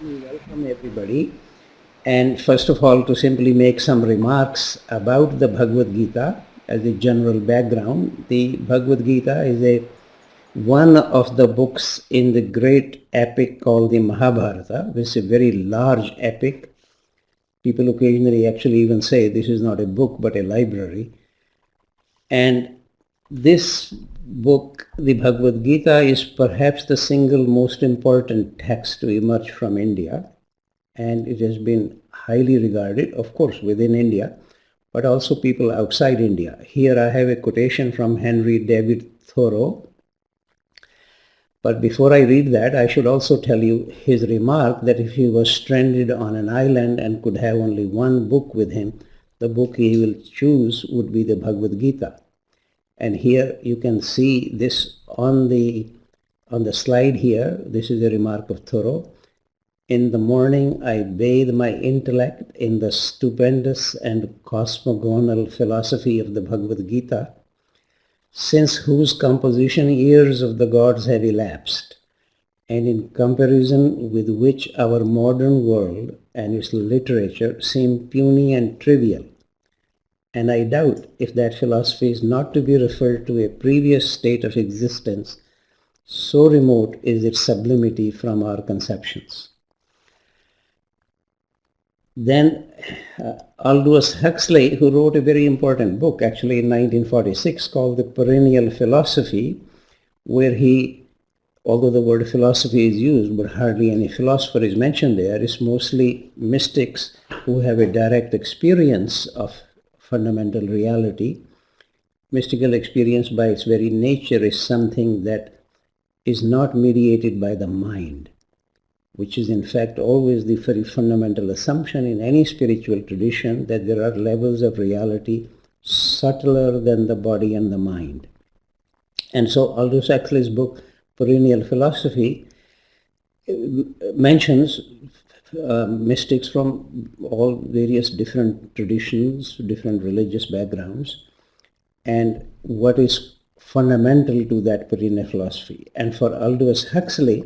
Welcome everybody. And first of all, to simply make some remarks about the Bhagavad Gita as a general background. The Bhagavad Gita is one of the books in the great epic called the Mahabharata, which is a very large epic. People occasionally actually even say this is not a book but a library. And this book, the Bhagavad Gita, is perhaps the single most important text to emerge from India, and it has been highly regarded, of course, within India, but also people outside India. Here I have a quotation from Henry David Thoreau. But before I read that, I should also tell you his remark that if he was stranded on an island and could have only one book with him, the book he will choose would be the Bhagavad Gita. And here you can see this on the slide here. This is a remark of Thoreau. In the morning I bathe my intellect in the stupendous and cosmogonal philosophy of the Bhagavad Gita, since whose composition years of the gods have elapsed, and in comparison with which our modern world and its literature seem puny and trivial. And I doubt if that philosophy is not to be referred to a previous state of existence, so remote is its sublimity from our conceptions. Then Aldous Huxley, who wrote a very important book actually in 1946 called The Perennial Philosophy, where he, although the word philosophy is used but hardly any philosopher is mentioned there, it's mostly mystics who have a direct experience of fundamental reality. Mystical experience by its very nature is something that is not mediated by the mind, which is in fact always the very fundamental assumption in any spiritual tradition, that there are levels of reality subtler than the body and the mind. And so Aldous Huxley's book, Perennial Philosophy, mentions mystics from all various different traditions, different religious backgrounds, and what is fundamental to that perennial philosophy. And for Aldous Huxley,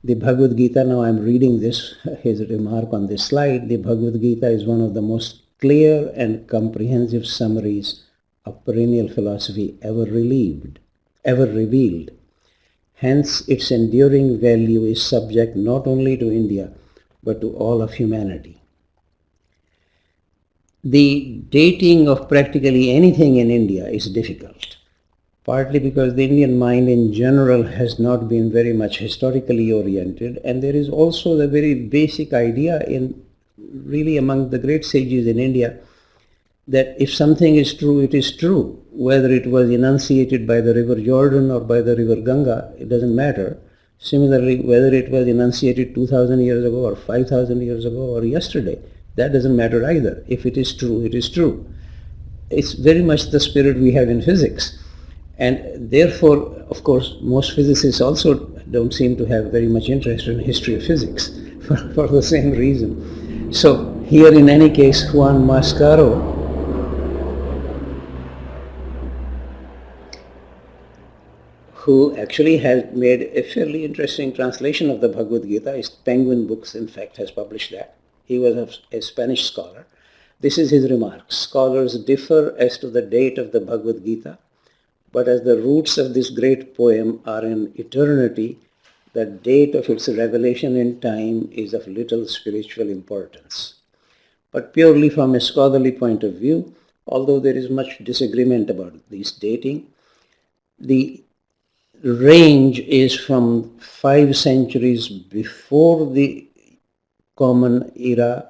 the Bhagavad Gita, now I'm reading this, his remark on this slide, the Bhagavad Gita is one of the most clear and comprehensive summaries of perennial philosophy ever revealed. Hence, its enduring value is subject not only to India, but to all of humanity. The dating of practically anything in India is difficult, partly because the Indian mind in general has not been very much historically oriented, and there is also the very basic idea in really among the great sages in India that if something is true, it is true. Whether it was enunciated by the river Jordan or by the river Ganga, it doesn't matter. Similarly, whether it was enunciated 2,000 years ago or 5,000 years ago or yesterday, that doesn't matter either. If it is true, it is true. It's very much the spirit we have in physics. And therefore, of course, most physicists also don't seem to have very much interest in history of physics for the same reason. So here in any case, Juan Mascaro, who actually has made a fairly interesting translation of the Bhagavad Gita. His Penguin Books, in fact, has published that. He was a Spanish scholar. This is his remark. Scholars differ as to the date of the Bhagavad Gita, but as the roots of this great poem are in eternity, the date of its revelation in time is of little spiritual importance. But purely from a scholarly point of view, although there is much disagreement about this dating, the range is from 5 centuries before the Common Era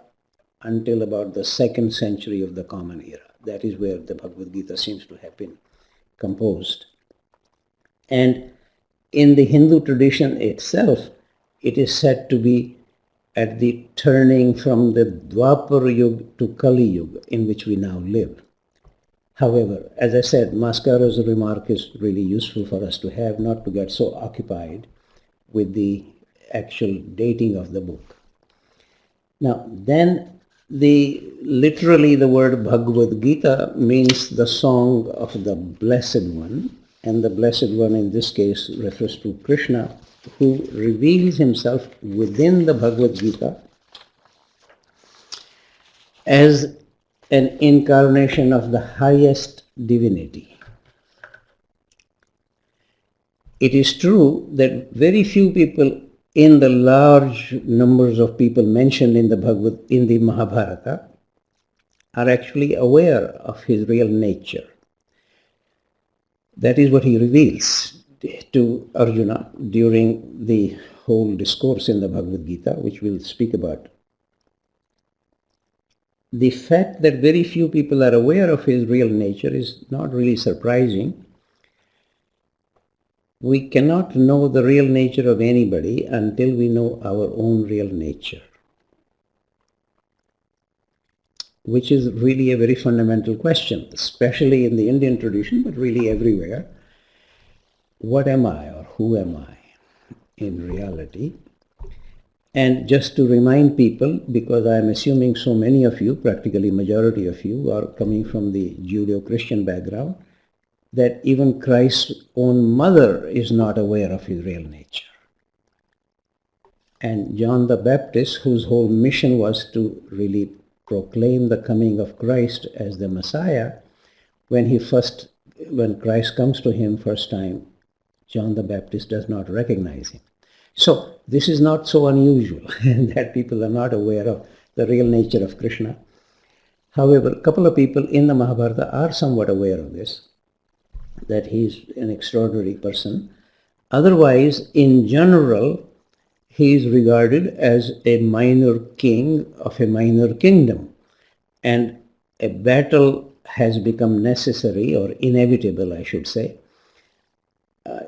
until about the 2nd century of the Common Era. That is where the Bhagavad Gita seems to have been composed. And in the Hindu tradition itself, it is said to be at the turning from the Dwapar Yuga to Kali Yuga, in which we now live. However, as I said, Mascaro's remark is really useful for us to have, not to get so occupied with the actual dating of the book. Now, then literally the word Bhagavad Gita means the song of the Blessed One, and the Blessed One in this case refers to Krishna, who reveals himself within the Bhagavad Gita as an incarnation of the highest divinity. It is true that very few people in the large numbers of people mentioned in the Mahabharata are actually aware of his real nature. That is what he reveals to Arjuna during the whole discourse in the Bhagavad Gita, which we'll speak about. The fact that very few people are aware of his real nature is not really surprising. We cannot know the real nature of anybody until we know our own real nature, which is really a very fundamental question, especially in the Indian tradition, but really everywhere. What am I, or who am I in reality? And just to remind people, because I am assuming so many of you, practically majority of you, are coming from the Judeo-Christian background, that even Christ's own mother is not aware of his real nature. And John the Baptist, whose whole mission was to really proclaim the coming of Christ as the Messiah, when Christ comes to him first time, John the Baptist does not recognize him. So this is not so unusual that people are not aware of the real nature of Krishna. However, a couple of people in the Mahabharata are somewhat aware of this, that he is an extraordinary person. Otherwise, in general, he is regarded as a minor king of a minor kingdom, and a battle has become necessary, or inevitable, I should say.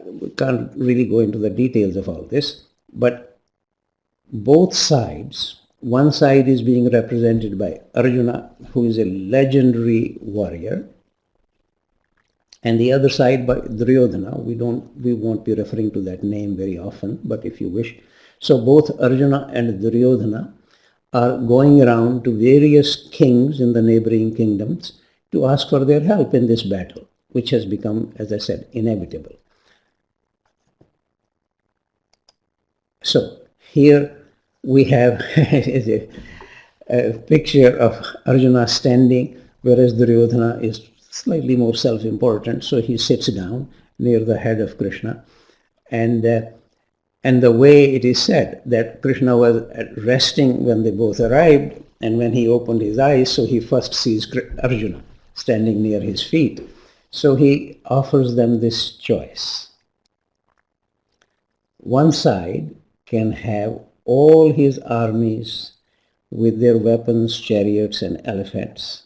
We can't really go into the details of all this, but both sides, one side is being represented by Arjuna, who is a legendary warrior, and the other side by Duryodhana. We won't be referring to that name very often, but if you wish. So both Arjuna and Duryodhana are going around to various kings in the neighboring kingdoms to ask for their help in this battle, which has become, as I said, inevitable. So here we have a picture of Arjuna standing, whereas Duryodhana is slightly more self-important, so he sits down near the head of Krishna. And the way it is said that Krishna was resting when they both arrived, and when he opened his eyes, so he first sees Arjuna standing near his feet. So he offers them this choice. One side can have all his armies with their weapons, chariots, and elephants,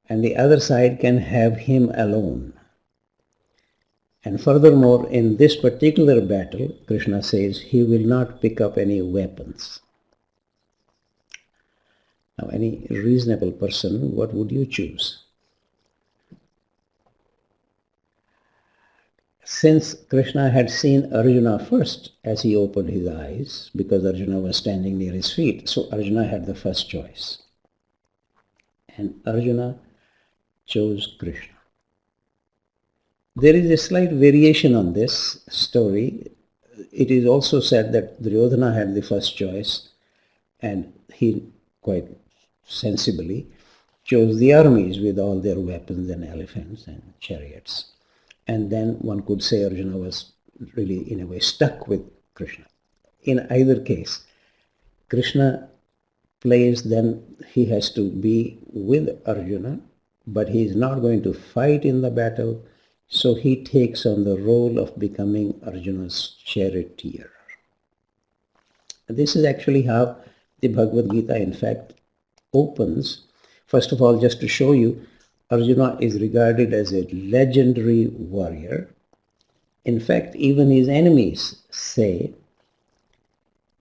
and the other side can have him alone. And furthermore, in this particular battle, Krishna says he will not pick up any weapons. Now, any reasonable person, what would you choose? Since Krishna had seen Arjuna first as he opened his eyes, because Arjuna was standing near his feet, so Arjuna had the first choice. And Arjuna chose Krishna. There is a slight variation on this story. It is also said that Duryodhana had the first choice, and he quite sensibly chose the armies with all their weapons and elephants and chariots. And then one could say Arjuna was really, in a way, stuck with Krishna. In either case, Krishna plays, then he has to be with Arjuna, but he is not going to fight in the battle, so he takes on the role of becoming Arjuna's charioteer. This is actually how the Bhagavad Gita, in fact, opens. First of all, just to show you, Arjuna is regarded as a legendary warrior. In fact, even his enemies say,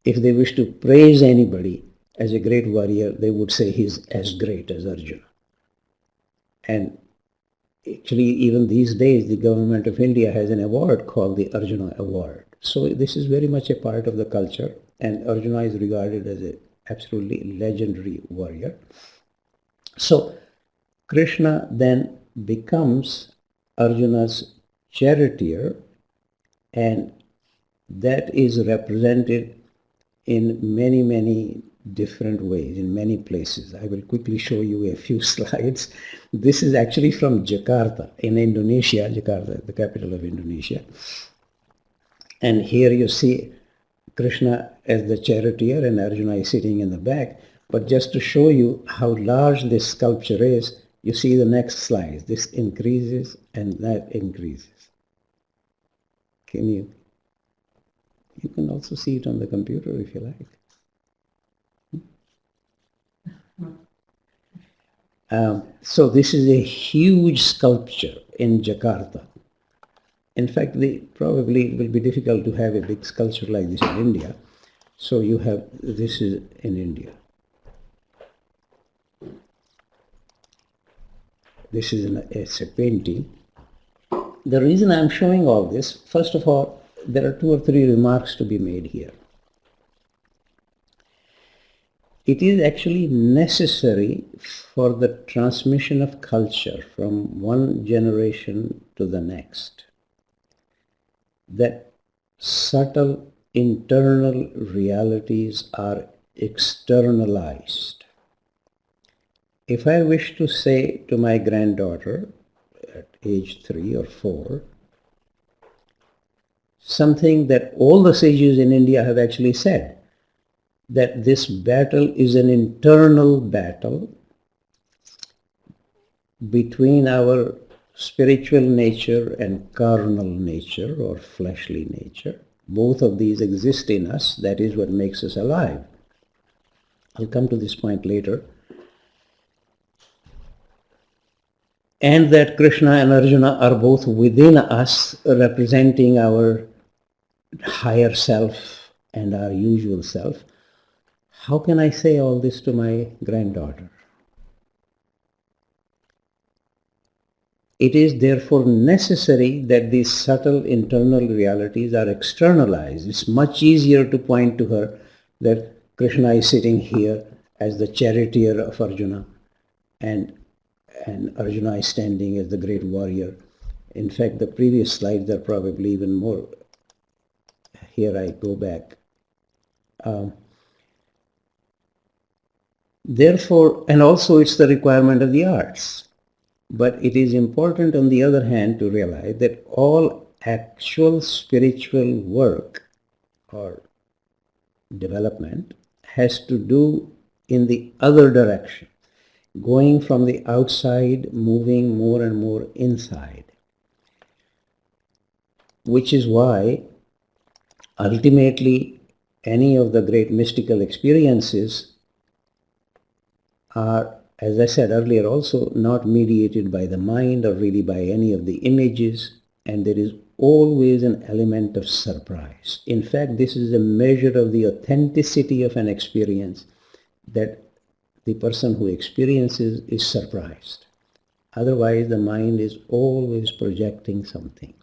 if they wish to praise anybody as a great warrior, they would say he's as great as Arjuna. And actually, even these days, the government of India has an award called the Arjuna Award. So this is very much a part of the culture, and Arjuna is regarded as an absolutely legendary warrior. So Krishna then becomes Arjuna's charioteer, and that is represented in many, many different ways, in many places. I will quickly show you a few slides. This is actually from Jakarta, in Indonesia, Jakarta, the capital of Indonesia. And here you see Krishna as the charioteer and Arjuna is sitting in the back. But just to show you how large this sculpture is, you see the next slide. This increases and that increases. You can also see it on the computer if you like. So this is a huge sculpture in Jakarta. In fact, probably it will be difficult to have a big sculpture like this in India. So this is in India. This is it's a painting. The reason I'm showing all this, first of all, there are 2 or 3 remarks to be made here. It is actually necessary for the transmission of culture from one generation to the next that subtle internal realities are externalized. If I wish to say to my granddaughter at age 3 or 4, something that all the sages in India have actually said, that this battle is an internal battle between our spiritual nature and carnal nature or fleshly nature. Both of these exist in us. That is what makes us alive. I'll come to this point later. And that Krishna and Arjuna are both within us, representing our higher self and our usual self. How can I say all this to my granddaughter? It is therefore necessary that these subtle internal realities are externalized. It's much easier to point to her that Krishna is sitting here as the charioteer of Arjuna and Arjuna is standing as the great warrior. In fact, the previous slides are probably even more. Here I go back. Therefore, and also it's the requirement of the arts. But it is important, on the other hand, to realize that all actual spiritual work or development has to do in the other direction, going from the outside, moving more and more inside. Which is why, ultimately, any of the great mystical experiences are, as I said earlier also, not mediated by the mind or really by any of the images, and there is always an element of surprise. In fact, this is a measure of the authenticity of an experience, that the person who experiences is surprised. Otherwise, the mind is always projecting something,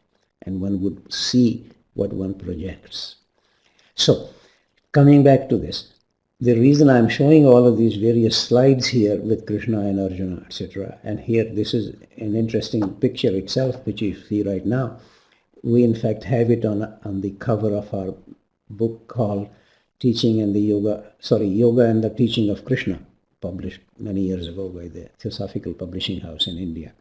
and one would see what one projects. So, coming back to this, the reason I'm showing all of these various slides here with Krishna and Arjuna, etc., and here this is an interesting picture itself, which you see right now. We in fact have it on the cover of our book called Yoga and the Teaching of Krishna, published many years ago by the Theosophical Publishing House in India.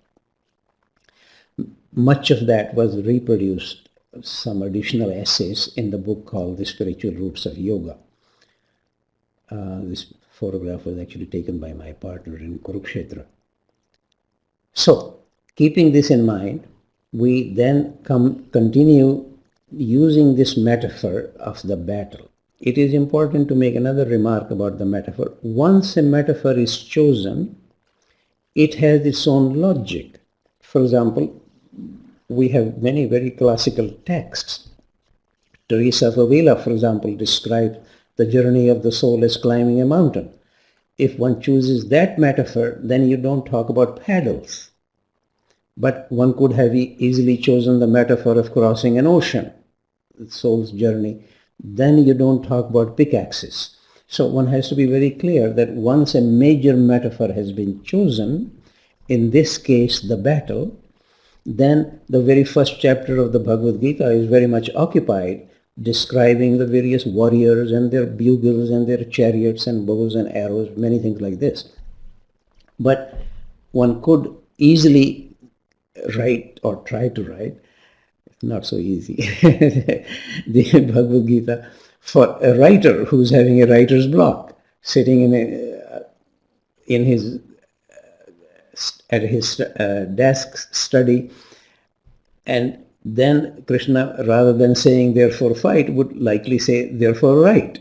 Much of that was reproduced, some additional essays in the book called The Spiritual Roots of Yoga. This photograph was actually taken by my partner in Kurukshetra. So, keeping this in mind, we then continue using this metaphor of the battle. It is important to make another remark about the metaphor. Once a metaphor is chosen, it has its own logic. For example, we have many very classical texts. Teresa of Avila, for example, describes the journey of the soul as climbing a mountain. If one chooses that metaphor, then you don't talk about paddles. But one could have easily chosen the metaphor of crossing an ocean, the soul's journey. Then you don't talk about pickaxes. So one has to be very clear that once a major metaphor has been chosen, in this case the battle, then the very first chapter of the Bhagavad Gita is very much occupied describing the various warriors and their bugles and their chariots and bows and arrows, many things like this. But one could easily write or try to write, not so easy, the Bhagavad Gita for a writer who's having a writer's block, sitting at his desk study, and then Krishna, rather than saying therefore fight, would likely say therefore write.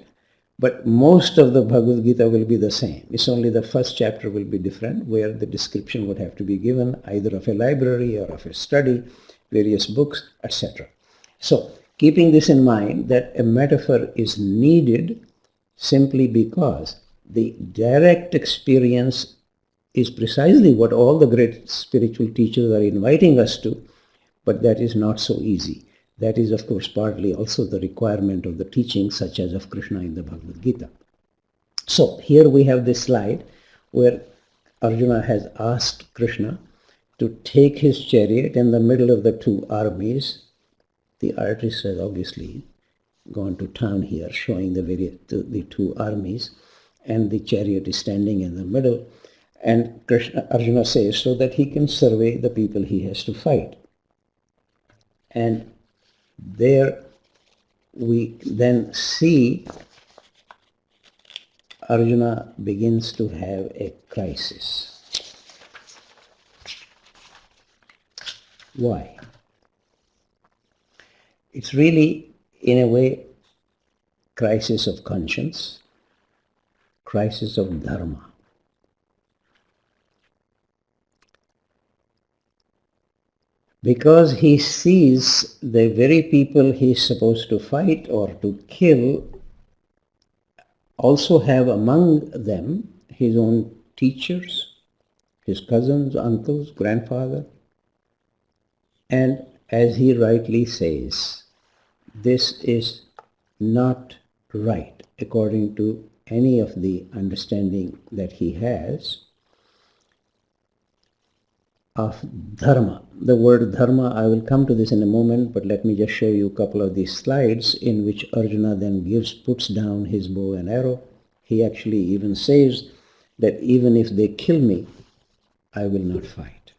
But most of the Bhagavad Gita will be the same. It's only the first chapter will be different, where the description would have to be given either of a library or of a study, various books, etc. So, keeping this in mind, that a metaphor is needed simply because the direct experience is precisely what all the great spiritual teachers are inviting us to, but that is not so easy. That is, of course, partly also the requirement of the teachings such as of Krishna in the Bhagavad Gita. So here we have this slide where Arjuna has asked Krishna to take his chariot in the middle of the two armies. The artist has obviously gone to town here, showing the two armies, and the chariot is standing in the middle. And Arjuna says so that he can survey the people he has to fight. And there we then see Arjuna begins to have a crisis. Why? It's really, in a way, crisis of conscience, crisis of Dharma. Because he sees the very people he's supposed to fight or to kill also have among them his own teachers, his cousins, uncles, grandfather. And as he rightly says, this is not right according to any of the understanding that he has of Dharma. The word Dharma, I will come to this in a moment, but let me just show you a couple of these slides in which Arjuna then puts down his bow and arrow. He actually even says that even if they kill me, I will not fight.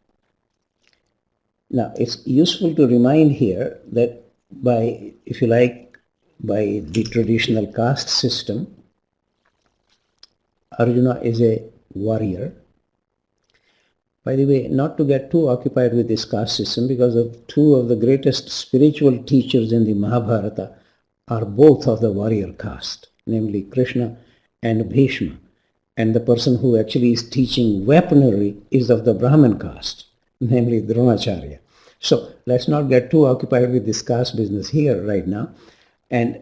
Now, it's useful to remind here that by the traditional caste system, Arjuna is a warrior. By the way, not to get too occupied with this caste system, because two of the greatest spiritual teachers in the Mahabharata are both of the warrior caste, namely Krishna and Bhishma. And the person who actually is teaching weaponry is of the Brahman caste, namely Dronacharya. So let's not get too occupied with this caste business here right now. And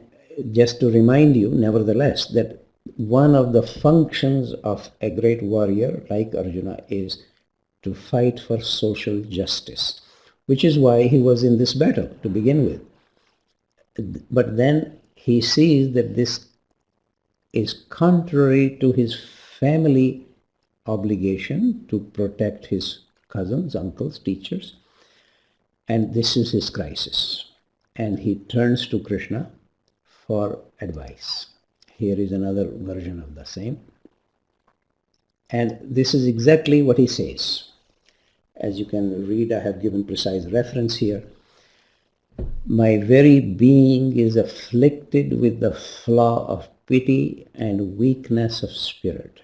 just to remind you, nevertheless, that one of the functions of a great warrior like Arjuna is to fight for social justice, which is why he was in this battle to begin with. But then he sees that this is contrary to his family obligation to protect his cousins, uncles, teachers, and this is his crisis. And he turns to Krishna for advice. Here is another version of the same. And this is exactly what he says. As you can read, I have given precise reference here. My very being is afflicted with the flaw of pity and weakness of spirit.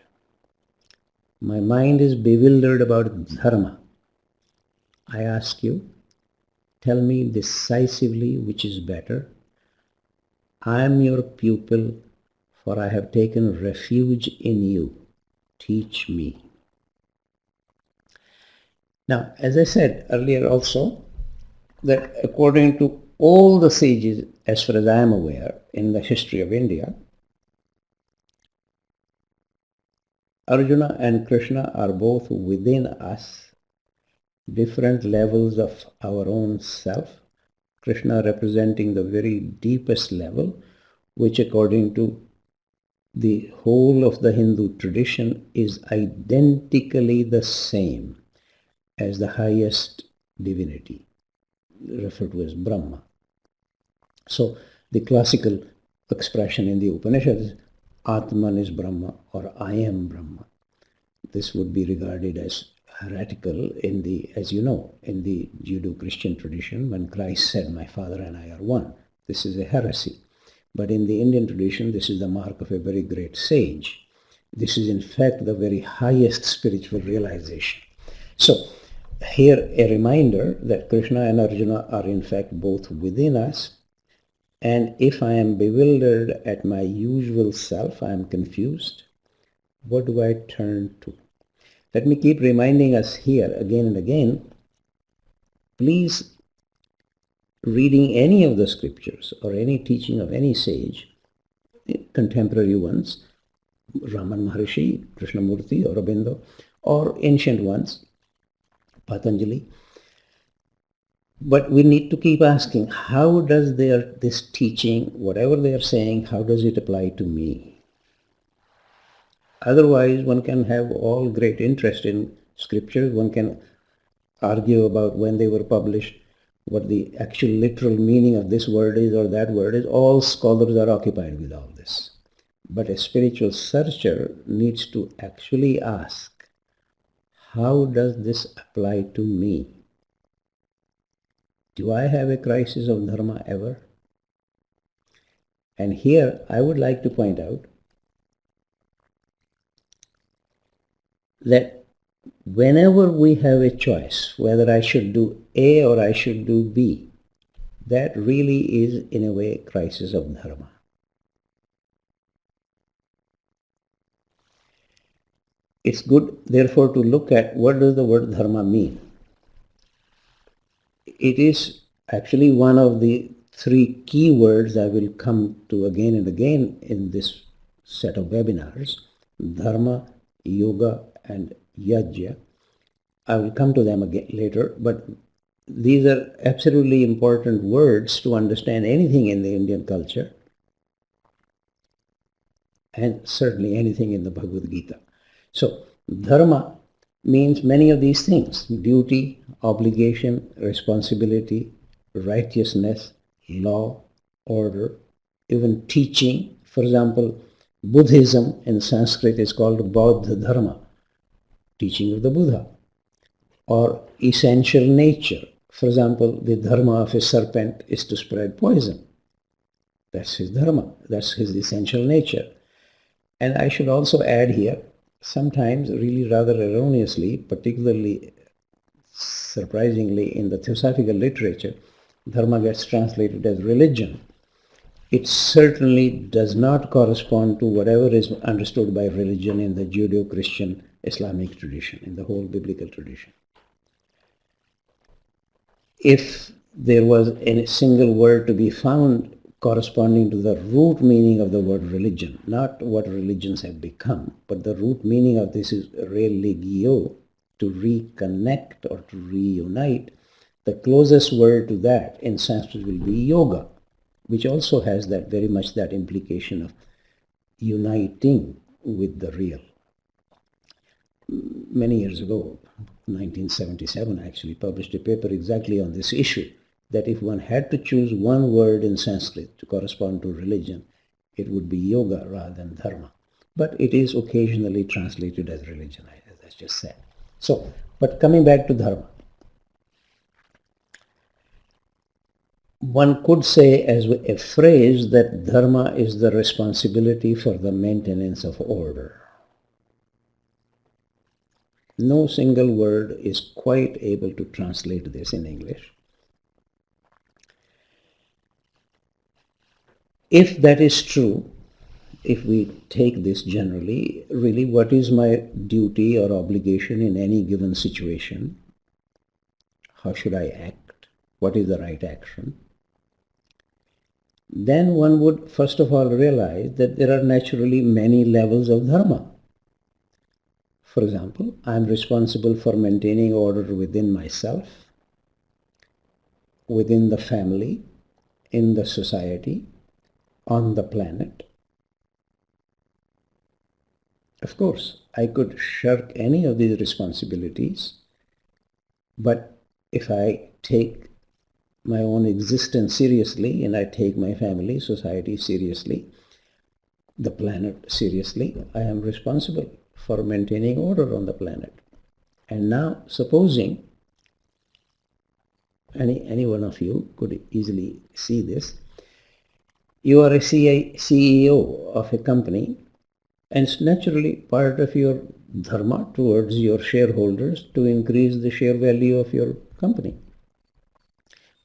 My mind is bewildered about Dharma. I ask you, tell me decisively which is better. I am your pupil, for I have taken refuge in you. Teach me. Now, as I said earlier also, that according to all the sages, as far as I am aware, in the history of India, Arjuna and Krishna are both within us, different levels of our own self. Krishna representing the very deepest level, which according to the whole of the Hindu tradition is identically the same as the highest divinity, referred to as Brahma. So The classical expression in the Upanishads is Atman is Brahma or I am Brahma. This would be regarded as heretical in the, as you know, in the Judeo-Christian tradition when Christ said, my Father and I are one. This is a heresy. But in the Indian tradition, this is the mark of a very great sage. This is in fact the very highest spiritual realization. So here a reminder that Krishna and Arjuna are in fact both within us. And if I am bewildered at my usual self, I am confused, what do I turn to? Let me keep reminding us here again and again, please, reading any of the scriptures or any teaching of any sage, contemporary ones, Raman Maharishi, Krishnamurti, Aurobindo, or ancient ones, Patanjali. But we need to keep asking, how does this teaching, whatever they are saying, how does it apply to me? Otherwise, one can have all great interest in scriptures, one can argue about when they were published, what the actual literal meaning of this word is or that word is. All scholars are occupied with all this. But a spiritual searcher needs to actually ask, how does this apply to me? Do I have a crisis of dharma ever? And here I would like to point out that whenever we have a choice, whether I should do A or I should do B, that really is in a way a crisis of dharma. It's good, therefore, to look at what does the word dharma mean. It is actually one of the three key words I will come to again and again in this set of webinars: dharma, yoga, and yajna. I will come to them again later, but these are absolutely important words to understand anything in the Indian culture, and certainly anything in the Bhagavad Gita. So, dharma means many of these things: duty, obligation, responsibility, righteousness, law, order, even teaching. For example, Buddhism in Sanskrit is called Bauddha Dharma, teaching of the Buddha, or essential nature. For example, the dharma of a serpent is to spread poison. That's his dharma, that's his essential nature. And I should also add here, sometimes really rather erroneously, particularly surprisingly in the theosophical literature, dharma gets translated as religion. It certainly does not correspond to whatever is understood by religion in the Judeo-Christian Islamic tradition, in the whole biblical tradition. If there was a single word to be found corresponding to the root meaning of the word religion, not what religions have become, but the root meaning of this is religio, to reconnect or to reunite, the closest word to that in Sanskrit will be yoga, which also has that very much that implication of uniting with the real. Many years ago, 1977, I actually published a paper exactly on this issue, that if one had to choose one word in Sanskrit to correspond to religion, it would be yoga rather than dharma. But it is occasionally translated as religion, as I just said. So, but coming back to dharma, one could say as a phrase that dharma is the responsibility for the maintenance of order. No single word is quite able to translate this in English. If that is true, if we take this generally, really what is my duty or obligation in any given situation? How should I act? What is the right action? Then one would first of all realize that there are naturally many levels of dharma. For example, I am responsible for maintaining order within myself, within the family, in the society, on the planet. Of course, I could shirk any of these responsibilities, but if I take my own existence seriously, and I take my family, society seriously, the planet seriously, I am responsible for maintaining order on the planet. And now, supposing any one of you could easily see this, you are a CEO of a company, and it's naturally part of your dharma towards your shareholders to increase the share value of your company.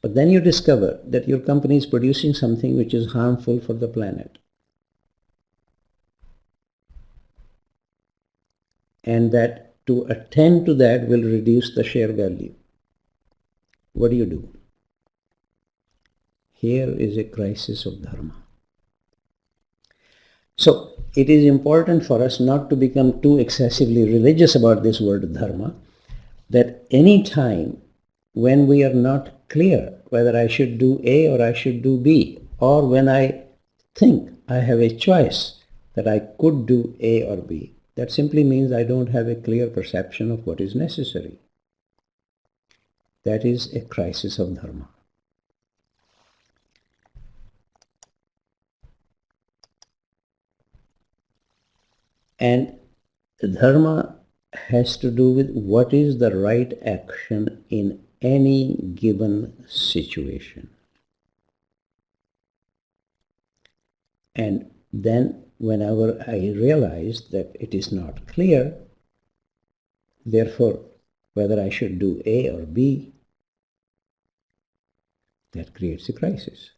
But then you discover that your company is producing something which is harmful for the planet. And that to attend to that will reduce the share value. What do? Here is a crisis of dharma. So it is important for us not to become too excessively religious about this word dharma, that any time when we are not clear whether I should do A or I should do B, or when I think I have a choice that I could do A or B, that simply means I don't have a clear perception of what is necessary. That is a crisis of dharma. And dharma has to do with what is the right action in any given situation. And then whenever I realize that it is not clear, therefore whether I should do A or B, that creates a crisis.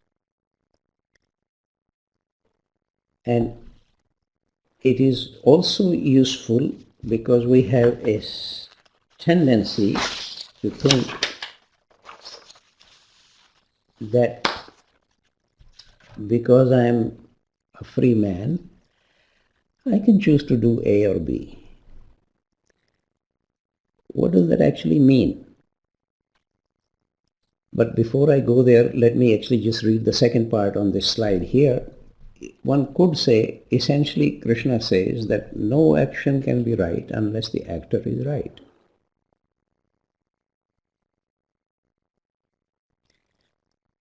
And it is also useful because we have a tendency to think that because I am a free man, I can choose to do A or B. What does that actually mean? But before I go there, let me actually just read the second part on this slide here. One could say, essentially, Krishna says that no action can be right unless the actor is right.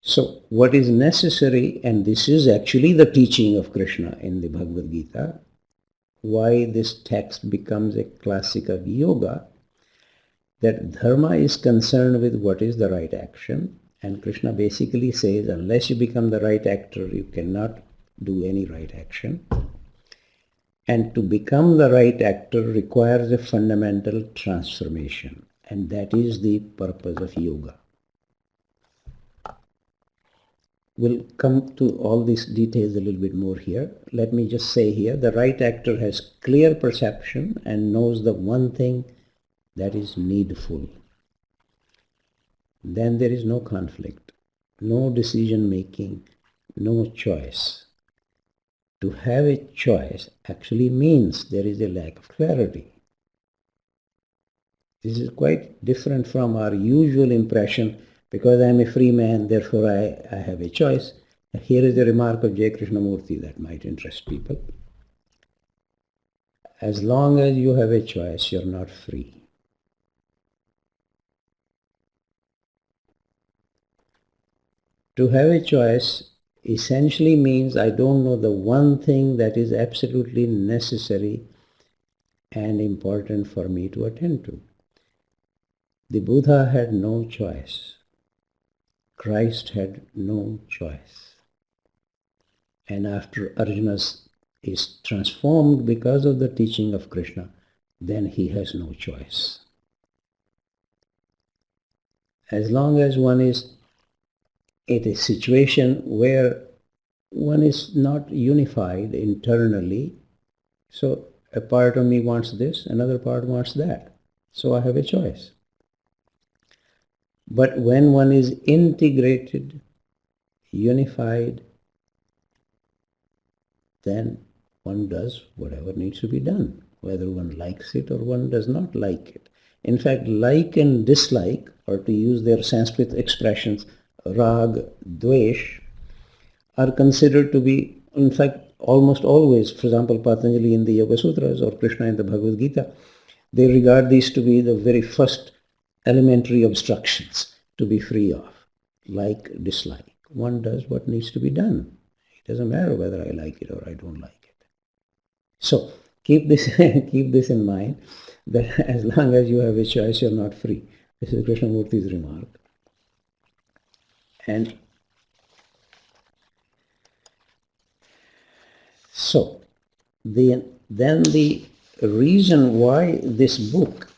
So, what is necessary, and this is actually the teaching of Krishna in the Bhagavad Gita, why this text becomes a classic of yoga, that dharma is concerned with what is the right action, and Krishna basically says, unless you become the right actor, you cannot do any right action. And to become the right actor requires a fundamental transformation, and that is the purpose of yoga. We'll come to all these details a little bit more here. Let me just say here, the right actor has clear perception and knows the one thing that is needful. Then there is no conflict, no decision making, no choice. To have a choice actually means there is a lack of clarity. This is quite different from our usual impression, because I am a free man, therefore I have a choice. Here is a remark of J. Krishnamurti that might interest people. As long as you have a choice, you are not free. To have a choice essentially means I don't know the one thing that is absolutely necessary and important for me to attend to. The Buddha had no choice. Christ had no choice. And after Arjunas is transformed because of the teaching of Krishna, then he has no choice. As long as one is in a situation where one is not unified internally, so a part of me wants this, another part wants that, so I have a choice. But when one is integrated, unified, then one does whatever needs to be done, whether one likes it or one does not like it. In fact, like and dislike, or to use their Sanskrit expressions, rag, dvesh, are considered to be, in fact, almost always, for example, Patanjali in the Yoga Sutras or Krishna in the Bhagavad Gita, they regard these to be the very first elementary obstructions to be free of. like, dislike. One does what needs to be done. It doesn't matter whether I like it or I don't like it. So keep this keep this in mind, that as long as you have a choice, you're not free. This is Krishnamurti's remark. And so then the reason why this book,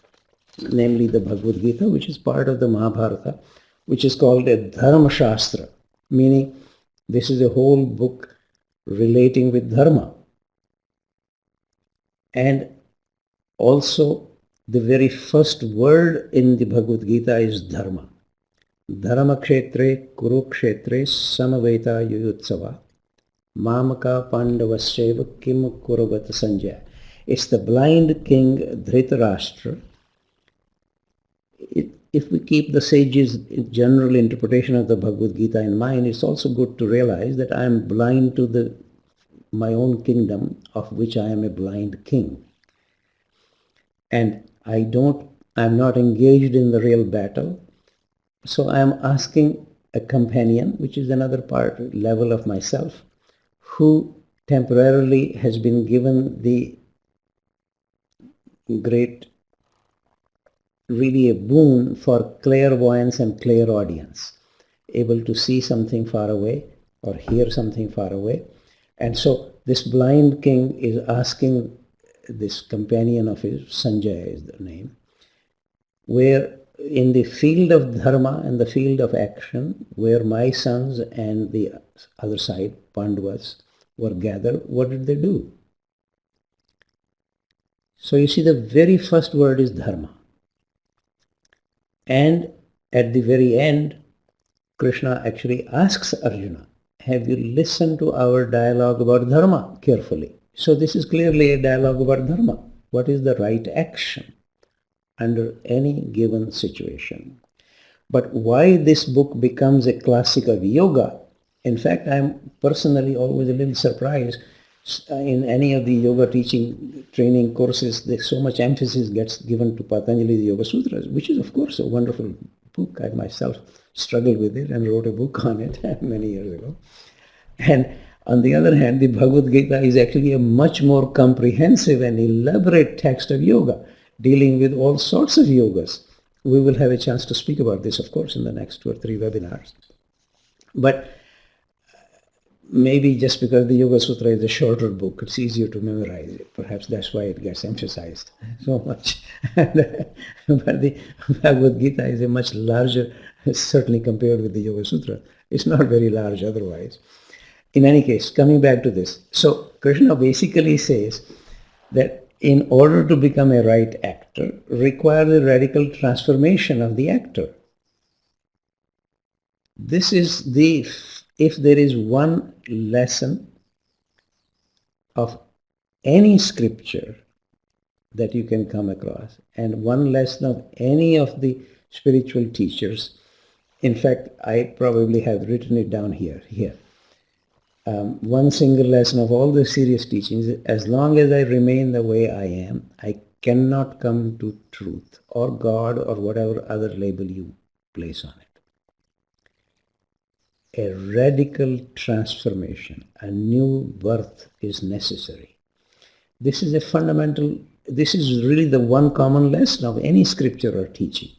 namely the Bhagavad Gita, which is part of the Mahabharata, which is called a Dharma Shastra, meaning this is a whole book relating with Dharma. And also the very first word in the Bhagavad Gita is Dharma. Dharma kshetre kurukshetre samaveta yuyutsava mamaka pandavaseva kim kuruvata sanjaya. It's the blind king Dhritarashtra. If we keep the sages' general interpretation of the Bhagavad Gita in mind, it's also good to realize that I am blind to my own kingdom, of which I am a blind king. And I'm not engaged in the real battle. So I am asking a companion, which is another level of myself, who temporarily has been given the great, really a boon for clairvoyance and clairaudience, able to see something far away or hear something far away. And so this blind king is asking this companion of his, Sanjaya is the name, where in the field of dharma and the field of action, where my sons and the other side, Pandavas, were gathered, what did they do? So you see, the very first word is dharma. And at the very end, Krishna actually asks Arjuna, have you listened to our dialogue about dharma carefully? So this is clearly a dialogue about dharma. What is the right action under any given situation? But why this book becomes a classic of yoga? In fact, I'm personally always a little surprised in any of the yoga training courses, so much emphasis gets given to Patanjali's Yoga Sutras, which is of course a wonderful book. I myself struggled with it and wrote a book on it many years ago. And on the other hand, the Bhagavad Gita is actually a much more comprehensive and elaborate text of yoga, dealing with all sorts of yogas. We will have a chance to speak about this, of course, in the next 2 or 3 webinars. But maybe just because the Yoga Sutra is a shorter book, it's easier to memorize it. Perhaps that's why it gets emphasized so much. But the Bhagavad Gita is a much larger, certainly compared with the Yoga Sutra. It's not very large otherwise. In any case, coming back to this. So Krishna basically says that in order to become a right actor, requires a radical transformation of the actor. This is if there is one lesson of any scripture that you can come across, and one lesson of any of the spiritual teachers, in fact, I probably have written it down here. One single lesson of all the serious teachings: as long as I remain the way I am, I cannot come to truth or God or whatever other label you place on it. A radical transformation, a new birth is necessary. This is this is really the one common lesson of any scripture or teaching.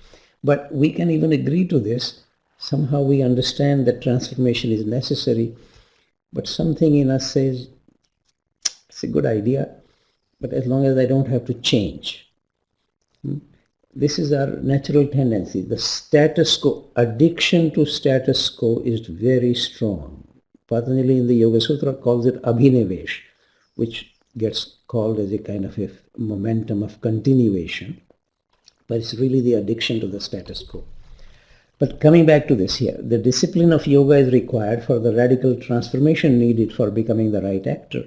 But we can even agree to this. Somehow we understand that transformation is necessary, but something in us says, it's a good idea, but as long as I don't have to change. This is our natural tendency. The status quo, addiction to status quo is very strong. Patanjali in the Yoga Sutra calls it abhinivesh, which gets called as a kind of a momentum of continuation. But it's really the addiction to the status quo. But coming back to this here, the discipline of yoga is required for the radical transformation needed for becoming the right actor.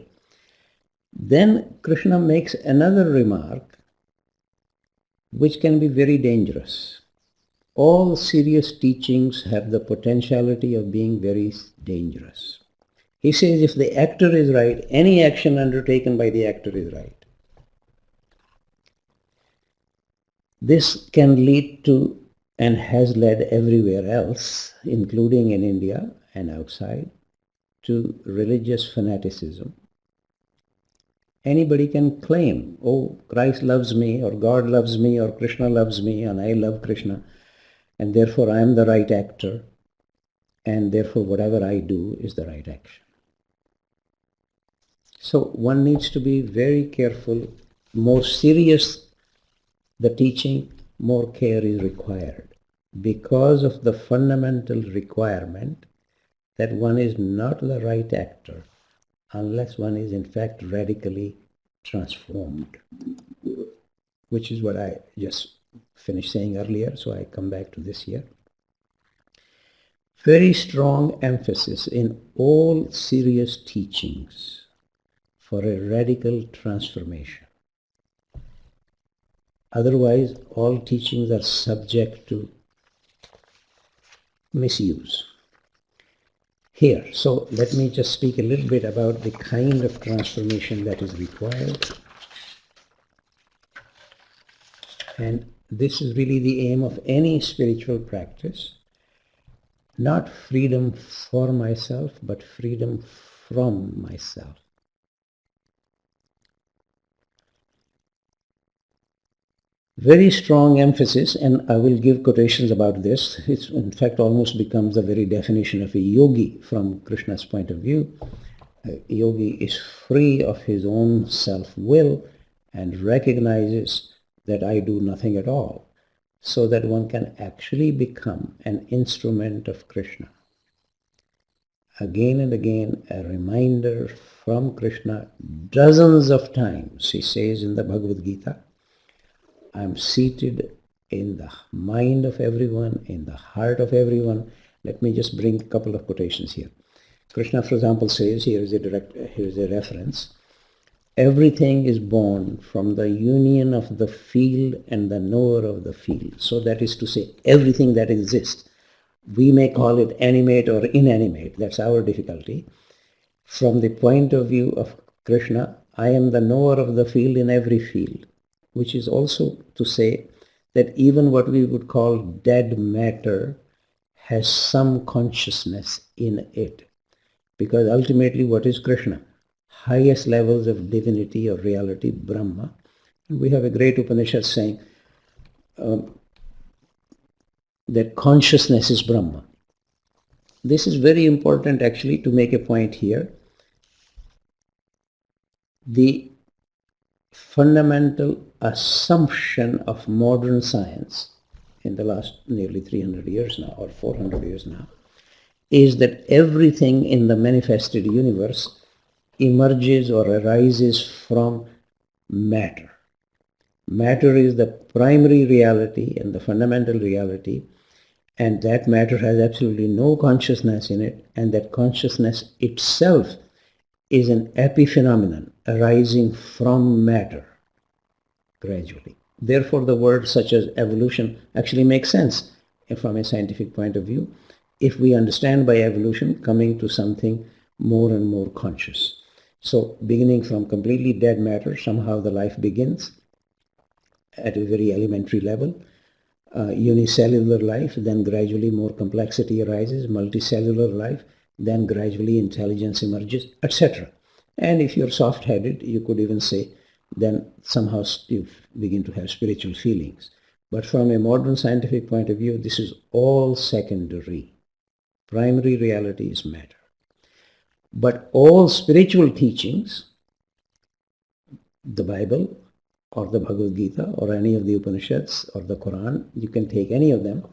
Then Krishna makes another remark which can be very dangerous. All serious teachings have the potentiality of being very dangerous. He says if the actor is right, any action undertaken by the actor is right. This can lead to and has led everywhere else, including in India and outside, to religious fanaticism. Anybody can claim, oh, Christ loves me, or God loves me, or Krishna loves me, and I love Krishna, and therefore I am the right actor, and therefore whatever I do is the right action. So one needs to be very careful. More serious the teaching, more care is required, because of the fundamental requirement that one is not the right actor unless one is in fact radically transformed, which is what I just finished saying earlier, so I come back to this here. Very strong emphasis in all serious teachings for a radical transformation. Otherwise, all teachings are subject to misuse. Here, so let me just speak a little bit about the kind of transformation that is required. And this is really the aim of any spiritual practice. Not freedom for myself, but freedom from myself. Very strong emphasis, and I will give quotations about this. It's in fact almost becomes the very definition of a yogi from Krishna's point of view. A yogi is free of his own self-will and recognizes that I do nothing at all, so that one can actually become an instrument of Krishna. Again and again, a reminder from Krishna dozens of times. He says in the Bhagavad Gita, I am seated in the mind of everyone, in the heart of everyone. Let me just bring a couple of quotations here. Krishna, for example, says, here is a reference, everything is born from the union of the field and the knower of the field. So that is to say, everything that exists. We may call it animate or inanimate. That's our difficulty. From the point of view of Krishna, I am the knower of the field in every field, which is also to say that even what we would call dead matter has some consciousness in it. Because ultimately, what is Krishna? Highest levels of divinity or reality, Brahma. And we have a great Upanishad saying that consciousness is Brahma. This is very important actually to make a point here. The fundamental assumption of modern science in the last nearly 300 years now, or 400 years now, is that everything in the manifested universe emerges or arises from matter. Matter is the primary reality and the fundamental reality, and that matter has absolutely no consciousness in it, and that consciousness itself is an epiphenomenon arising from matter gradually. Therefore, the words such as evolution actually make sense from a scientific point of view, if we understand by evolution coming to something more and more conscious. So beginning from completely dead matter, somehow the life begins at a very elementary level, unicellular life, then gradually more complexity arises, multicellular life, then gradually intelligence emerges, etc. And if you're soft-headed, you could even say, then somehow you begin to have spiritual feelings. But from a modern scientific point of view, this is all secondary. Primary reality is matter. But all spiritual teachings, the Bible, or the Bhagavad Gita, or any of the Upanishads, or the Quran, you can take any of them,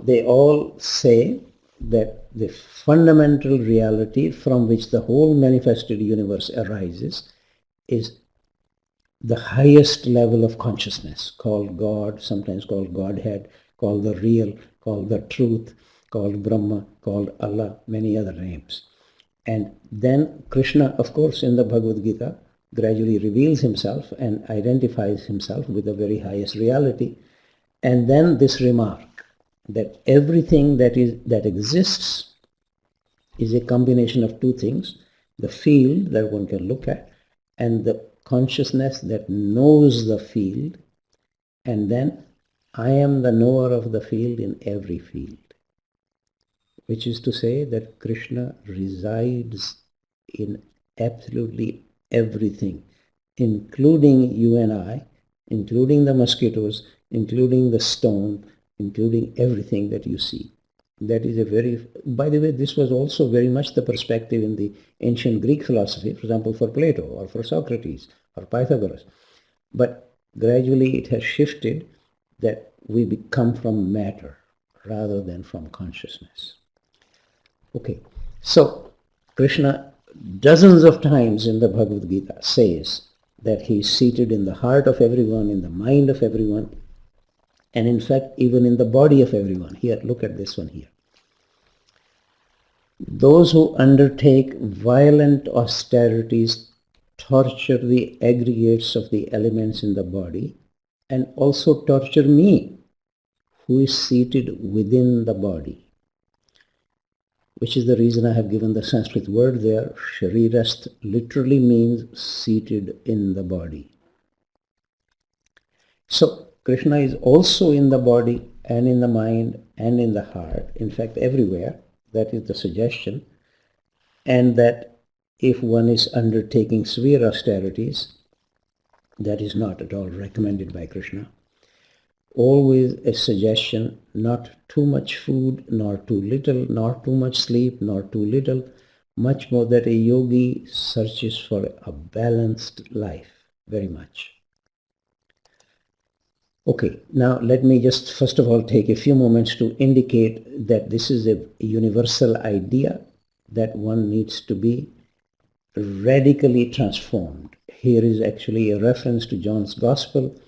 they all say that the fundamental reality from which the whole manifested universe arises is the highest level of consciousness, called God, sometimes called Godhead, called the real, called the truth, called Brahma, called Allah, many other names. And then Krishna, of course, in the Bhagavad Gita, gradually reveals himself and identifies himself with the very highest reality. And then this remark that everything that exists is a combination of two things, the field that one can look at and the consciousness that knows the field, and then I am the knower of the field in every field, which is to say that Krishna resides in absolutely everything, including you and I, including the mosquitoes, including the stone, including everything that you see. That is a very, by the way, this was also very much the perspective in the ancient Greek philosophy, for example, for Plato or for Socrates or Pythagoras. But gradually it has shifted that we come from matter rather than from consciousness. Okay, so Krishna dozens of times in the Bhagavad Gita says that he is seated in the heart of everyone, in the mind of everyone, and in fact even in the body of everyone. Here, look at this one here. Those who undertake violent austerities torture the aggregates of the elements in the body and also torture me, who is seated within the body. Which is the reason I have given the Sanskrit word there. Shari Rest literally means seated in the body. So Krishna is also in the body and in the mind and in the heart, in fact everywhere. That is the suggestion. And that if one is undertaking severe austerities, that is not at all recommended by Krishna. Always a suggestion, not too much food, nor too little, nor too much sleep, nor too little, much more that a yogi searches for a balanced life, very much. Okay, now let me just first of all take a few moments to indicate that this is a universal idea that one needs to be radically transformed. Here is actually a reference to John's Gospel.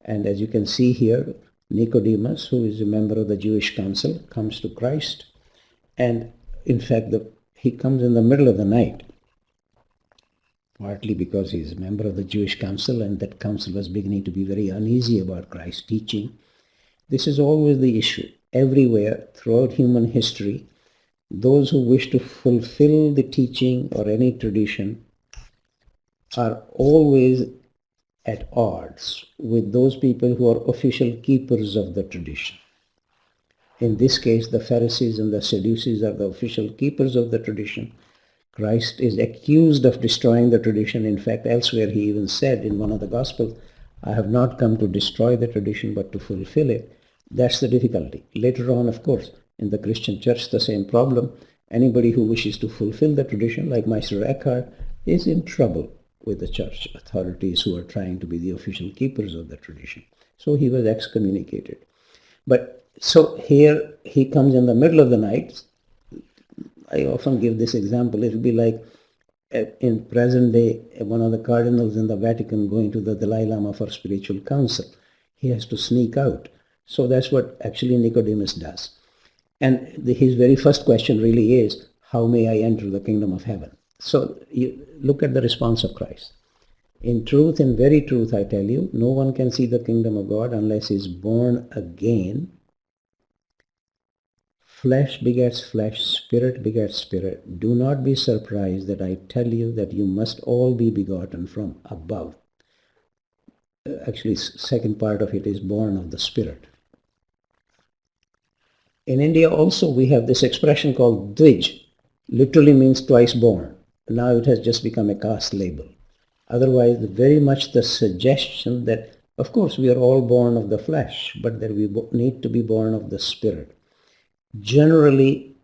And as you can see here, Nicodemus, who is a member of the Jewish council, comes to Christ. And in fact, he comes in the middle of the night, partly because he is a member of the Jewish council, and that council was beginning to be very uneasy about Christ's teaching. This is always the issue. Everywhere, throughout human history, those who wish to fulfill the teaching or any tradition are always at odds with those people who are official keepers of the tradition. In this case, the Pharisees and the Sadducees are the official keepers of the tradition. Christ is accused of destroying the tradition. In fact, elsewhere he even said in one of the Gospels, I have not come to destroy the tradition but to fulfill it. That's the difficulty. Later on, of course, in the Christian church, the same problem. Anybody who wishes to fulfill the tradition, like Meister Eckhart, is in trouble with the church authorities who are trying to be the official keepers of the tradition. So he was excommunicated. But so here he comes in the middle of the night. I often give this example. It will be like in present day, one of the cardinals in the Vatican going to the Dalai Lama for spiritual counsel. He has to sneak out. So that's what actually Nicodemus does. And his very first question really is, how may I enter the kingdom of heaven? So you look at the response of Christ. In truth, in very truth, I tell you, no one can see the kingdom of God unless he is born again. Flesh begets flesh, spirit begets spirit. Do not be surprised that I tell you that you must all be begotten from above. Actually, second part of it is born of the spirit. In India also we have this expression called Dvij, literally means twice born. Now it has just become a caste label. Otherwise, very much the suggestion that, of course, we are all born of the flesh, but that we need to be born of the spirit. Generally,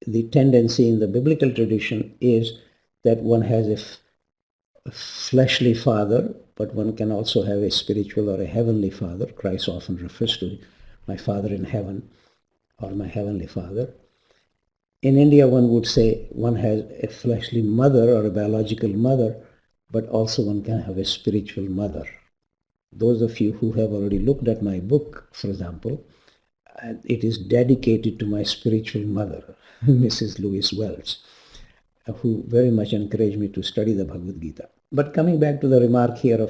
the tendency in the biblical tradition is that one has a fleshly father, but one can also have a spiritual or a heavenly father. Christ often refers to my Father in heaven or my heavenly Father. In India, one would say one has a fleshly mother or a biological mother, but also one can have a spiritual mother. Those of you who have already looked at my book, for example, it is dedicated to my spiritual mother, Mrs. Louise Wells, who very much encouraged me to study the Bhagavad Gita. But coming back to the remark here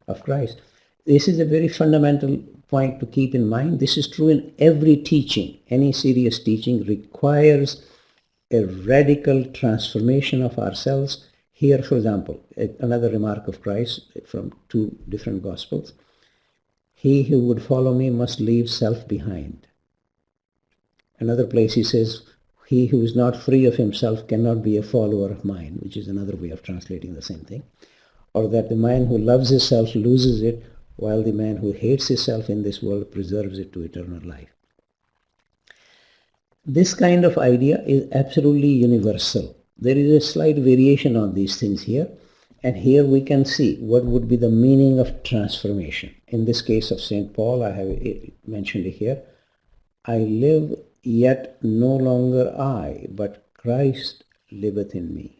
of Christ, this is a very fundamental point to keep in mind. This is true in every teaching. Any serious teaching requires a radical transformation of ourselves. Here, for example, another remark of Christ from two different Gospels. he who would follow me must leave self behind. Another place he says, he who is not free of himself cannot be a follower of mine, which is another way of translating the same thing. Or that the man who loves his self loses it, while the man who hates his self in this world preserves it to eternal life. This kind of idea is absolutely universal. There is a slight variation on these things here, and here we can see what would be the meaning of transformation. In this case of St. Paul, I have mentioned it here. I live, yet no longer I, but Christ liveth in me.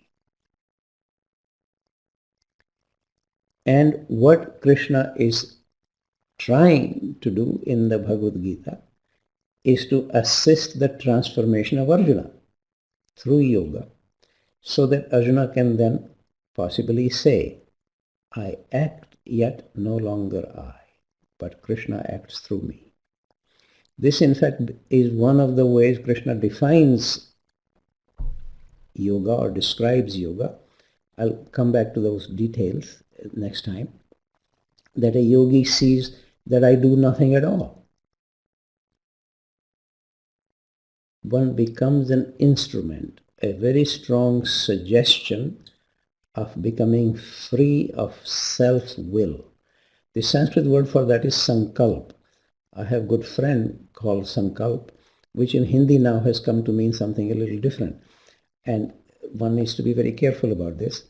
And what Krishna is trying to do in the Bhagavad Gita is to assist the transformation of Arjuna through yoga, so that Arjuna can then possibly say, I act, yet no longer I, but Krishna acts through me. This, in fact, is one of the ways Krishna defines yoga or describes yoga. I'll come back to those details next time. That a yogi sees that I do nothing at all. One becomes an instrument, a very strong suggestion of becoming free of self-will. The Sanskrit word for that is sankalp. I have a good friend called sankalp, which in Hindi now has come to mean something a little different. And one needs to be very careful about this.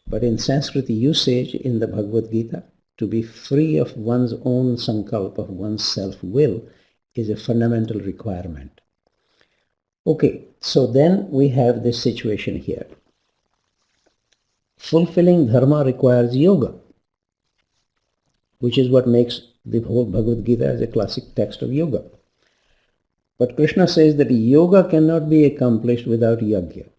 But in Sanskrit usage in the Bhagavad Gita, to be free of one's own sankalp, of one's self-will, is a fundamental requirement. Okay, so then we have this situation here. Fulfilling dharma requires yoga, which is what makes the whole Bhagavad Gita as a classic text of yoga. But Krishna says that yoga cannot be accomplished without yajna.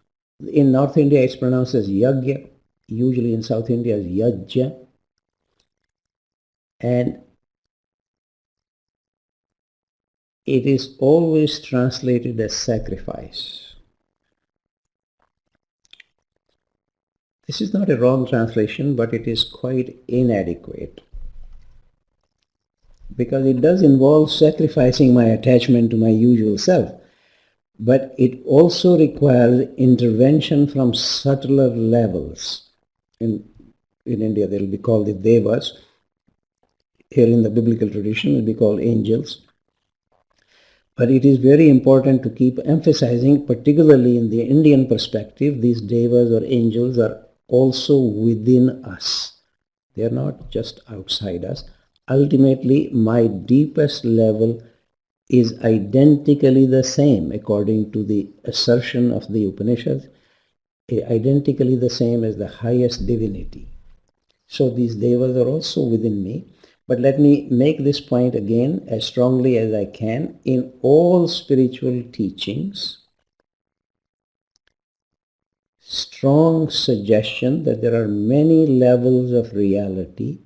In North India it's pronounced as yajna, usually in South India as yajna. And it is always translated as sacrifice. This is not a wrong translation, but it is quite inadequate, because it does involve sacrificing my attachment to my usual self, but it also requires intervention from subtler levels. In India they will be called the devas. Here in the biblical tradition it will be called angels. But it is very important to keep emphasizing, particularly in the Indian perspective, these devas or angels are also within us. They are not just outside us. Ultimately, my deepest level is identically the same, according to the assertion of the Upanishads, identically the same as the highest divinity. So these devas are also within me. But let me make this point again as strongly as I can. In all spiritual teachings, strong suggestion that there are many levels of reality,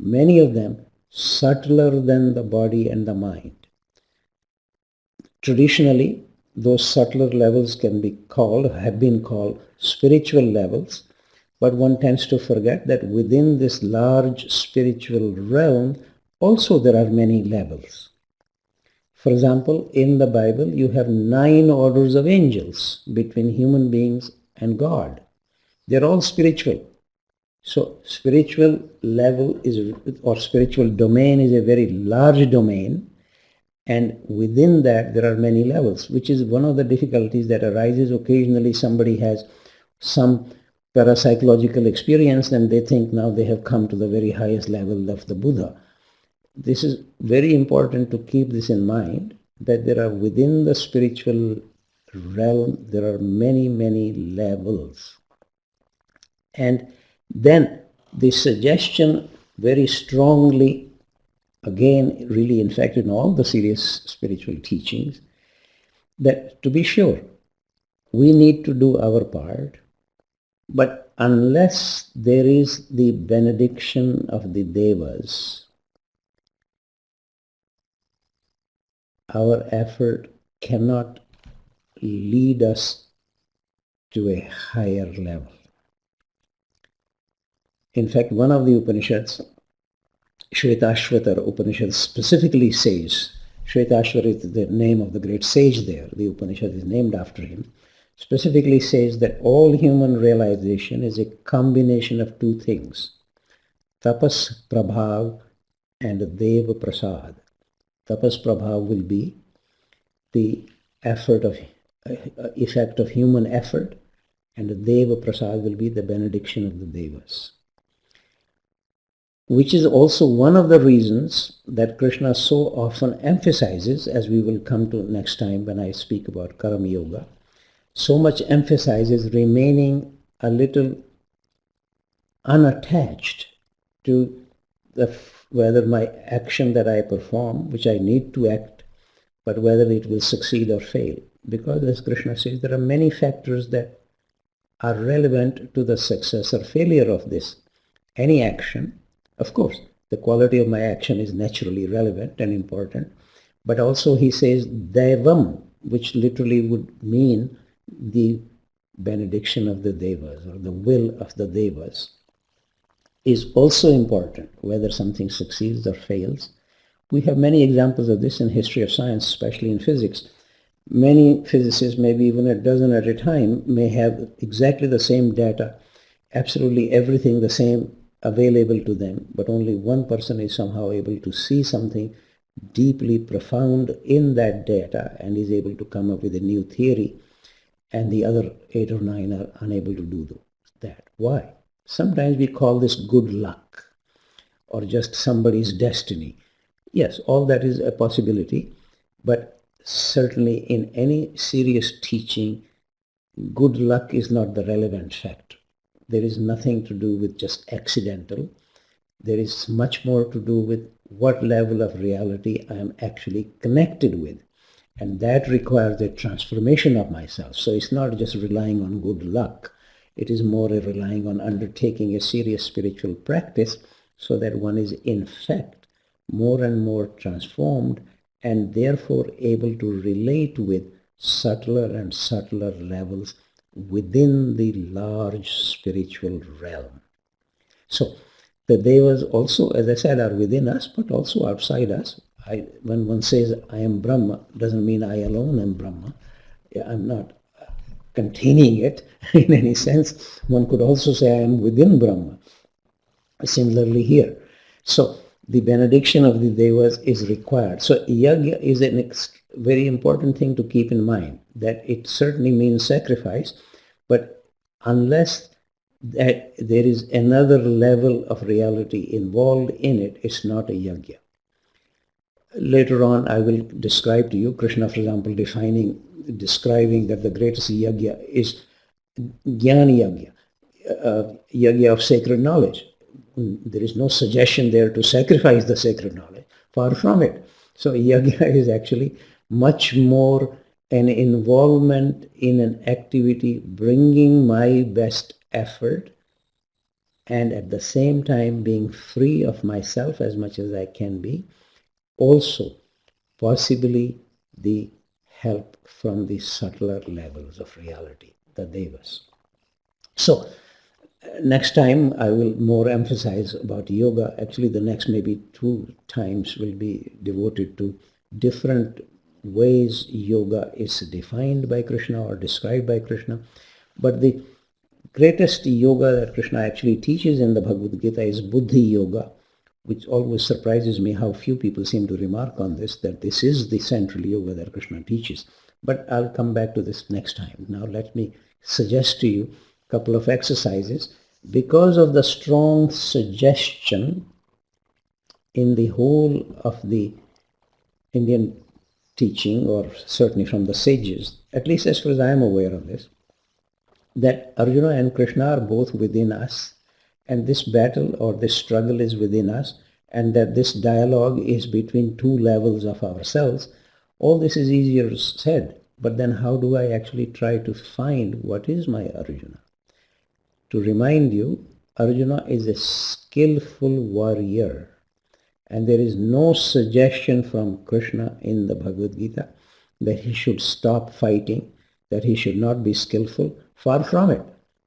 many of them subtler than the body and the mind. Traditionally, those subtler levels have been called spiritual levels. But one tends to forget that within this large spiritual realm, also there are many levels. For example, in the Bible, you have 9 orders of angels between human beings and God. They're all spiritual. So spiritual level or spiritual domain is a very large domain, and within that there are many levels, which is one of the difficulties that arises. Occasionally somebody has some parapsychological experience and they think now they have come to the very highest level of the Buddha. This is very important to keep this in mind, that there are within the spiritual realm, there are many, many levels. And then the suggestion very strongly, again, really in fact in all the serious spiritual teachings, that to be sure, we need to do our part, but unless there is the benediction of the devas, our effort cannot lead us to a higher level. In fact, one of the Upanishads Shvetashvatara Upanishad specifically says, Shvetashvatara is the name of the great sage there, the Upanishad is named after him, specifically says that all human realization is a combination of two things, tapas prabhav and deva prasad. Tapas prabhav will be the effect of human effort, and deva prasad will be the benediction of the devas. Which is also one of the reasons that Krishna so often emphasizes, as we will come to next time when I speak about Karma Yoga, so much emphasizes remaining a little unattached to whether my action that I perform, which I need to act, but whether it will succeed or fail. Because as Krishna says, there are many factors that are relevant to the success or failure of this. Any action, of course, the quality of my action is naturally relevant and important, but also he says devam, which literally would mean the benediction of the devas or the will of the devas, is also important, whether something succeeds or fails. We have many examples of this in history of science, especially in physics. Many physicists, maybe even a dozen at a time, may have exactly the same data, absolutely everything the same available to them, but only one person is somehow able to see something deeply profound in that data and is able to come up with a new theory, and the other 8 or 9 are unable to do that. Why? Sometimes we call this good luck or just somebody's destiny. Yes, all that is a possibility, but certainly in any serious teaching, good luck is not the relevant factor. There is nothing to do with just accidental. There is much more to do with what level of reality I am actually connected with. And that requires a transformation of myself. So it's not just relying on good luck. It is more relying on undertaking a serious spiritual practice so that one is in fact more and more transformed and therefore able to relate with subtler and subtler levels within the large spiritual realm. So the devas also, as I said, are within us, but also outside us. When one says, I am Brahma, doesn't mean I alone am Brahma. I'm not containing it in any sense. One could also say, I am within Brahma. Similarly here. So the benediction of the devas is required. So yajna is a very important thing to keep in mind, that it certainly means sacrifice, but unless that there is another level of reality involved in it, it's not a yajna. Later on, I will describe to you, Krishna, for example, describing that the greatest yajna is jnana yajna, yajna of sacred knowledge. There is no suggestion there to sacrifice the sacred knowledge, far from it. So yajna is actually much more an involvement in an activity, bringing my best effort, and at the same time being free of myself as much as I can be. Also, possibly the help from the subtler levels of reality, the devas. So, next time I will more emphasize about yoga. Actually, the next maybe 2 times will be devoted to different ways yoga is defined by Krishna or described by Krishna. But the greatest yoga that Krishna actually teaches in the Bhagavad Gita is Buddhi Yoga, which always surprises me how few people seem to remark on this, that this is the central yoga that Krishna teaches. But I'll come back to this next time. Now let me suggest to you a couple of exercises. Because of the strong suggestion in the whole of the Indian teaching, or certainly from the sages, at least as far as I am aware of this, that Arjuna and Krishna are both within us, and this battle or this struggle is within us, and that this dialogue is between 2 levels of ourselves. All this is easier said, but then how do I actually try to find what is my Arjuna? To remind you, Arjuna is a skillful warrior, and there is no suggestion from Krishna in the Bhagavad Gita that he should stop fighting, that he should not be skillful. Far from it.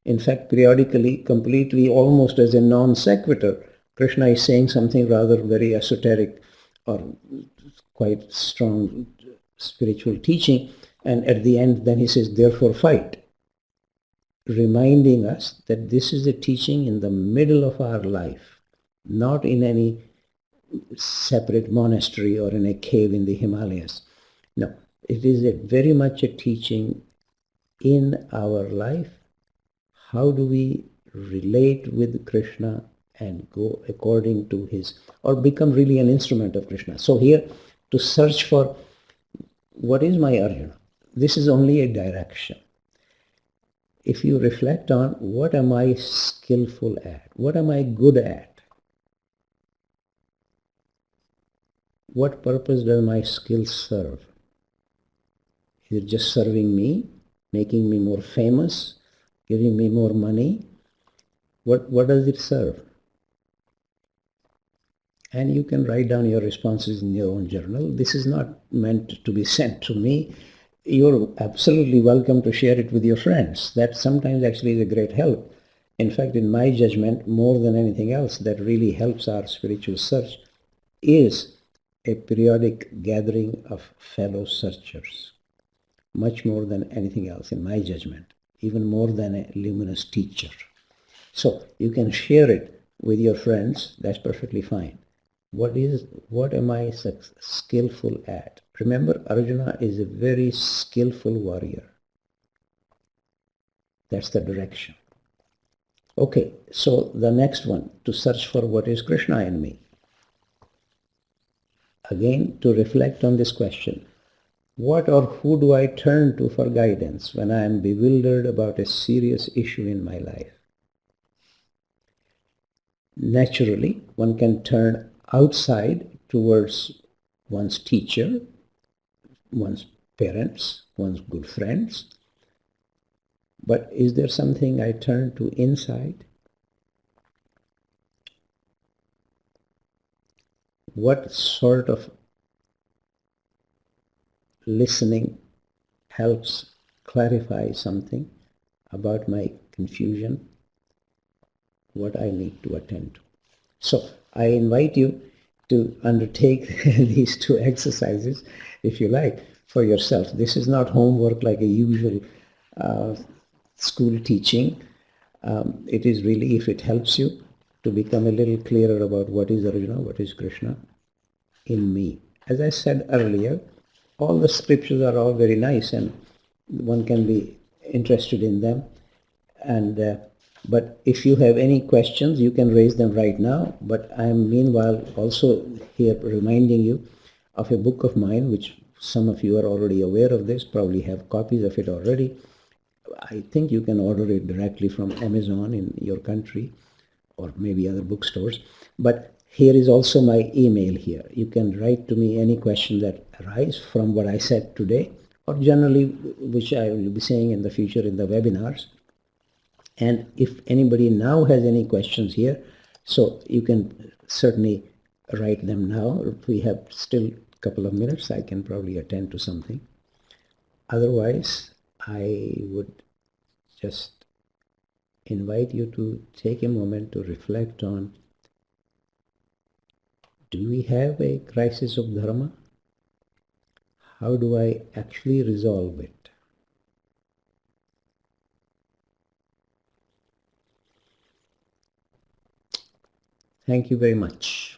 In fact, periodically, completely, almost as a non sequitur, Krishna is saying something rather very esoteric or quite strong spiritual teaching, and at the end then he says, therefore fight, reminding us that this is a teaching in the middle of our life, not in any separate monastery or in a cave in the Himalayas. No, it is very much a teaching in our life. How do we relate with Krishna and go according to his, or become really an instrument of Krishna? So here, to search for what is my Arjuna, this is only a direction. If you reflect on what am I skillful at, what am I good at, what purpose does my skill serve? Is it just serving me, making me more famous, giving me more money? What does it serve? And you can write down your responses in your own journal. This is not meant to be sent to me. You're absolutely welcome to share it with your friends. That sometimes actually is a great help. In fact, in my judgment, more than anything else that really helps our spiritual search is a periodic gathering of fellow searchers. Much more than anything else, in my judgment. Even more than a luminous teacher. So you can share it with your friends. That's perfectly fine. What am I skillful at? Remember, Arjuna is a very skillful warrior. That's the direction. Okay, so the next one, to search for what is Krishna in me. Again, to reflect on this question. What or who do I turn to for guidance when I am bewildered about a serious issue in my life? Naturally, one can turn outside towards one's teacher, one's parents, one's good friends. But is there something I turn to inside? What sort of listening helps clarify something about my confusion, what I need to attend to? So I invite you to undertake these two exercises, if you like, for yourself. This is not homework like a usual school teaching. It is really, if it helps you to become a little clearer about what is Arjuna, what is Krishna in me. As I said earlier, all the scriptures are all very nice and one can be interested in them. And but if you have any questions, you can raise them right now. But I am meanwhile also here reminding you of a book of mine, which some of you are already aware of this, probably have copies of it already. I think you can order it directly from Amazon in your country or maybe other bookstores. But here is also my email here. You can write to me any question that arise from what I said today or generally which I will be saying in the future in the webinars. And if anybody now has any questions here, so you can certainly write them now. If we have still a couple of minutes, I can probably attend to something. Otherwise, I would just invite you to take a moment to reflect on, do we have a crisis of Dharma? How do I actually resolve it? Thank you very much.